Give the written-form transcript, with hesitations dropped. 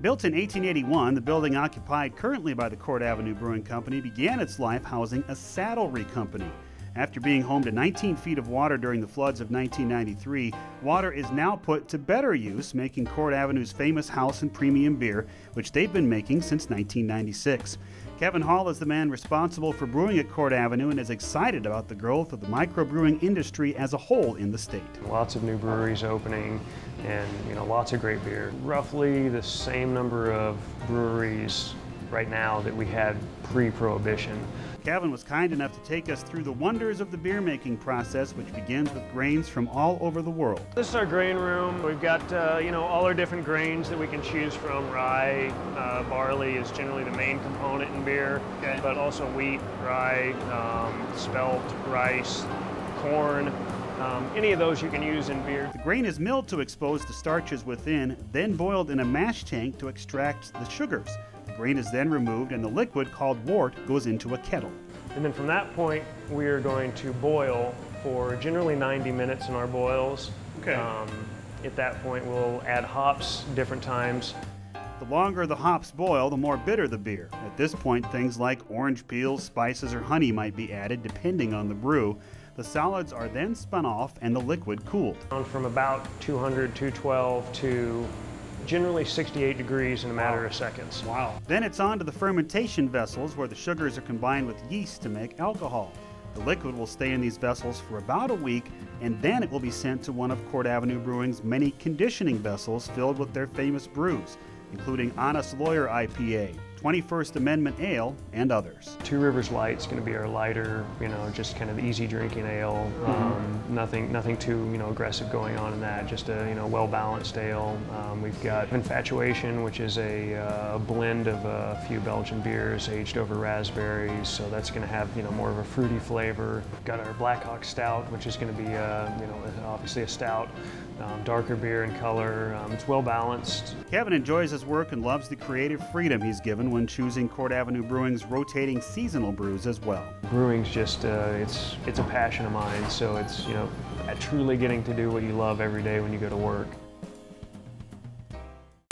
Built in 1881, the building occupied currently by the Court Avenue Brewing Company began its life housing a saddlery company. After being home to 19 feet of water during the floods of 1993, water is now put to better use, making Court Avenue's famous house and premium beer, which they've been making since 1996. Kevin Hall is the man responsible for brewing at Court Avenue and is excited about the growth of the microbrewing industry as a whole in the state. Lots of new breweries opening and lots of great beer. Roughly the same number of breweries right now that we had pre-Prohibition. Kevin was kind enough to take us through the wonders of the beer making process, which begins with grains from all over the world. This is our grain room. We've got all our different grains that we can choose from. Rye, barley is generally the main component in beer, but also wheat, rye, spelt, rice, corn. Any of those you can use in beer. The grain is milled to expose the starches within, then boiled in a mash tank to extract the sugars. The grain is then removed and the liquid called wort goes into a kettle. And then from that point, we are going to boil for generally 90 minutes in our boils. Okay. At that point, we'll add hops different times. The longer the hops boil, the more bitter the beer. At this point, things like orange peels, spices, or honey might be added depending on the brew. The solids are then spun off and the liquid cooled. From about 200, 212 to generally 68 degrees in a matter of seconds. Wow. Then it's on to the fermentation vessels where the sugars are combined with yeast to make alcohol. The liquid will stay in these vessels for about a week, and then it will be sent to one of Court Avenue Brewing's many conditioning vessels filled with their famous brews, including Honest Lawyer IPA, 21st Amendment Ale, and others. Two Rivers Light's going to be our lighter, just kind of easy drinking ale. Nothing too aggressive going on in that. Just a well-balanced ale. We've got Infatuation, which is a blend of a few Belgian beers aged over raspberries. So that's going to have more of a fruity flavor. We've got our Black Hawk Stout, which is going to be obviously a stout. Darker beer in color. It's well balanced. Kevin enjoys his work and loves the creative freedom he's given when choosing Court Avenue Brewing's rotating seasonal brews as well. Brewing's just it's a passion of mine, so it's truly getting to do what you love every day when you go to work.